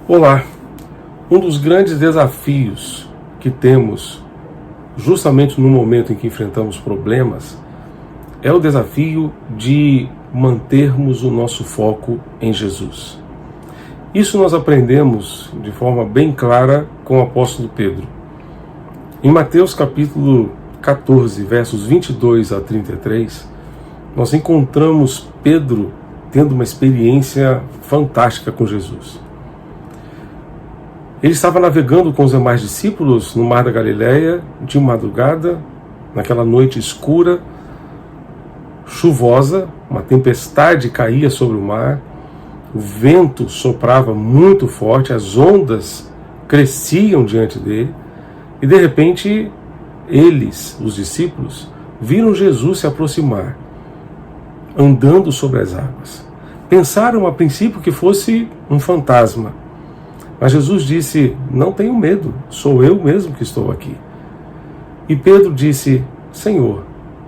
Olá! Um dos grandes desafios que temos justamente no momento em que enfrentamos problemas é o desafio de mantermos o nosso foco em Jesus. Isso nós aprendemos de forma bem clara com o apóstolo Pedro. Em Mateus capítulo 14, versos 22 a 33, nós encontramos Pedro tendo uma experiência fantástica com Jesus. Ele estava navegando com os demais discípulos no mar da Galileia, de madrugada, naquela noite escura, chuvosa, uma tempestade caía sobre o mar, o vento soprava muito forte, as ondas cresciam diante dele, e de repente eles, os discípulos, viram Jesus se aproximar, andando sobre as águas. Pensaram a princípio que fosse um fantasma. Mas Jesus disse: não tenham medo, sou eu mesmo que estou aqui. E Pedro disse: Senhor,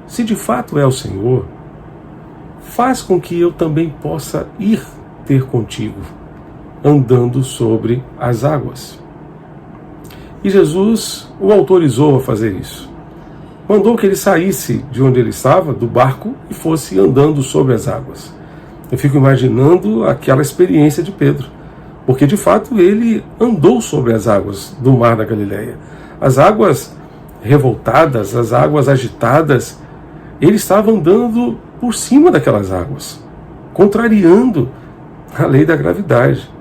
se de fato é o Senhor, faz com que eu também possa ir ter contigo, andando sobre as águas. E Jesus o autorizou a fazer isso. Mandou que ele saísse de onde ele estava, do barco, e fosse andando sobre as águas. Eu fico imaginando aquela experiência de Pedro. Porque de fato ele andou sobre as águas do mar da Galileia. As águas revoltadas, as águas agitadas, ele estava andando por cima daquelas águas, contrariando a lei da gravidade.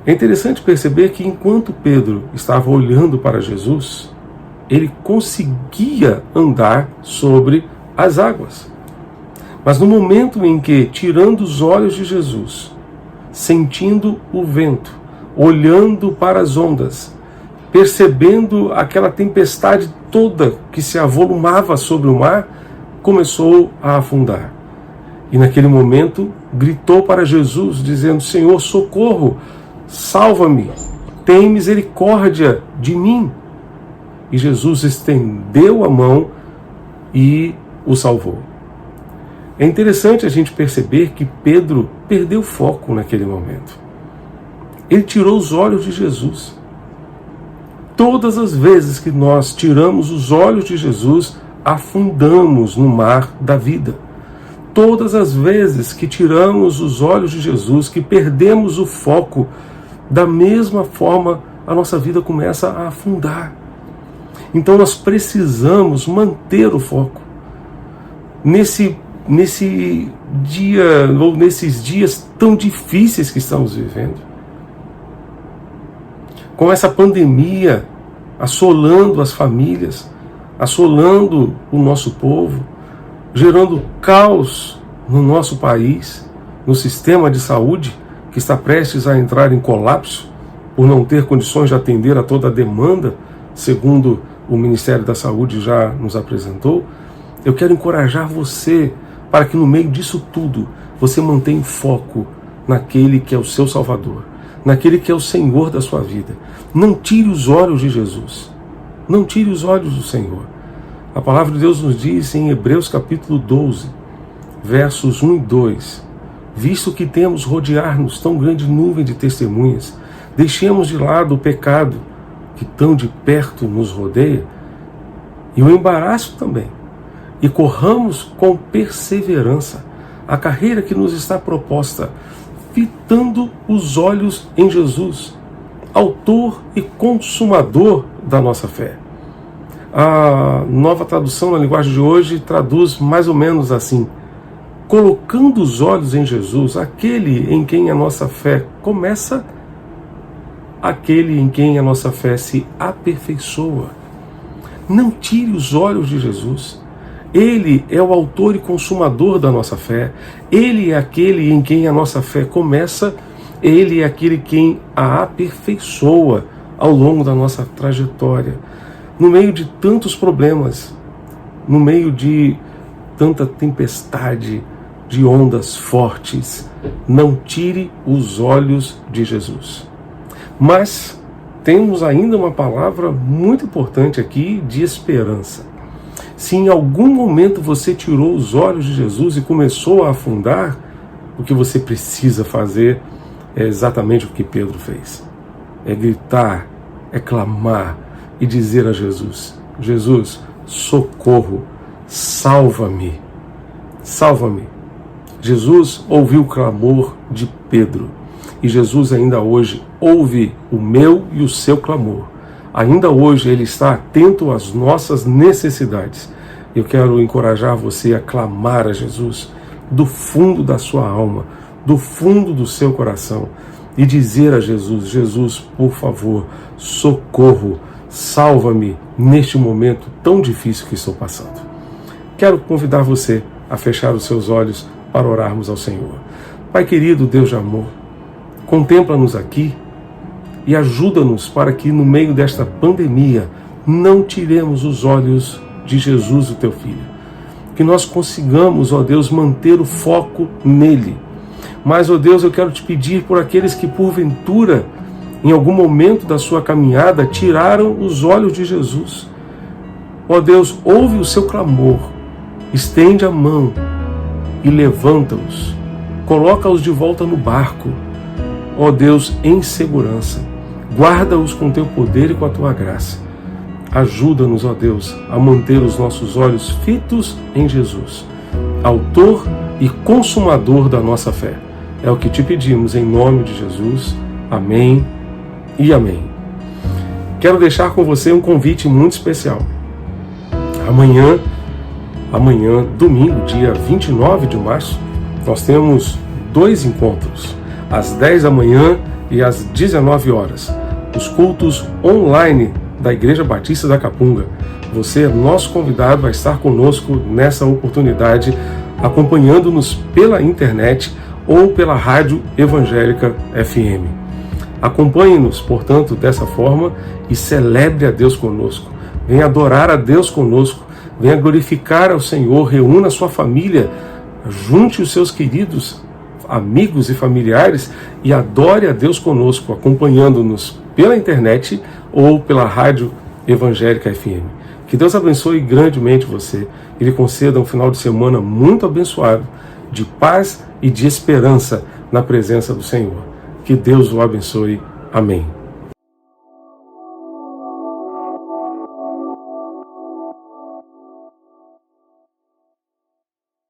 É interessante perceber que enquanto Pedro estava olhando para Jesus, ele conseguia andar sobre as águas. Mas no momento em que, tirando os olhos de Jesus, sentindo o vento, olhando para as ondas, percebendo aquela tempestade toda que se avolumava sobre o mar, começou a afundar. E naquele momento gritou para Jesus, dizendo: Senhor, socorro, salva-me, tem misericórdia de mim. E Jesus estendeu a mão e o salvou. É interessante a gente perceber que Pedro perdeu o foco naquele momento. Ele tirou os olhos de Jesus. Todas as vezes que nós tiramos os olhos de Jesus, afundamos no mar da vida. Todas as vezes que tiramos os olhos de Jesus, que perdemos o foco, da mesma forma a nossa vida começa a afundar. Então nós precisamos manter o foco. Nesse dia, ou nesses dias tão difíceis que estamos vivendo, com essa pandemia assolando as famílias, assolando o nosso povo, gerando caos no nosso país, no sistema de saúde, que está prestes a entrar em colapso, por não ter condições de atender a toda a demanda, segundo o Ministério da Saúde já nos apresentou. Eu quero encorajar você para que no meio disso tudo você mantenha o foco naquele que é o seu Salvador, naquele que é o Senhor da sua vida. Não tire os olhos de Jesus, não tire os olhos do Senhor. A palavra de Deus nos diz em Hebreus capítulo 12, versos 1 e 2, visto que temos rodear-nos tão grande nuvem de testemunhas, deixemos de lado o pecado que tão de perto nos rodeia e o embaraço também, e corramos com perseverança a carreira que nos está proposta, fitando os olhos em Jesus, autor e consumador da nossa fé. A Nova Tradução na linguagem de hoje traduz mais ou menos assim: colocando os olhos em Jesus, aquele em quem a nossa fé começa, aquele em quem a nossa fé se aperfeiçoa. Não tire os olhos de Jesus. Ele é o autor e consumador da nossa fé. Ele é aquele em quem a nossa fé começa. Ele é aquele quem a aperfeiçoa ao longo da nossa trajetória. No meio de tantos problemas, no meio de tanta tempestade, de ondas fortes, não tire os olhos de Jesus. Mas temos ainda uma palavra muito importante aqui de esperança. Se em algum momento você tirou os olhos de Jesus e começou a afundar, o que você precisa fazer é exatamente o que Pedro fez. É gritar, é clamar e dizer a Jesus: Jesus, socorro, salva-me, salva-me. Jesus ouviu o clamor de Pedro e Jesus ainda hoje ouve o meu e o seu clamor. Ainda hoje Ele está atento às nossas necessidades. Eu quero encorajar você a clamar a Jesus do fundo da sua alma, do fundo do seu coração, e dizer a Jesus: Jesus, por favor, socorro, salva-me neste momento tão difícil que estou passando. Quero convidar você a fechar os seus olhos para orarmos ao Senhor. Pai querido, Deus de amor, contempla-nos aqui e ajuda-nos para que no meio desta pandemia não tiremos os olhos de Jesus, o teu Filho. Que nós consigamos, ó Deus, manter o foco nele. Mas, ó Deus, eu quero te pedir por aqueles que porventura, em algum momento da sua caminhada, tiraram os olhos de Jesus. Ó Deus, ouve o seu clamor, estende a mão e levanta-os, coloca-os de volta no barco, ó Deus, em segurança. Guarda-os com teu poder e com a tua graça. Ajuda-nos, ó Deus, a manter os nossos olhos fitos em Jesus, autor e consumador da nossa fé. É o que te pedimos em nome de Jesus. Amém e amém. Quero deixar com você um convite muito especial. Amanhã, domingo, dia 29 de março, nós temos 2 encontros, às 10 da manhã e às 19 horas. Os cultos online da Igreja Batista da Capunga. Você é nosso convidado a estar conosco nessa oportunidade, acompanhando-nos pela internet ou pela Rádio Evangélica FM. Acompanhe-nos, portanto, dessa forma e celebre a Deus conosco. Venha adorar a Deus conosco, venha glorificar ao Senhor, reúna a sua família, junte os seus queridos amigos e familiares e adore a Deus conosco, acompanhando-nos pela internet ou pela Rádio Evangélica FM. Que Deus abençoe grandemente você e lhe conceda um final de semana muito abençoado, de paz e de esperança na presença do Senhor. Que Deus o abençoe. Amém.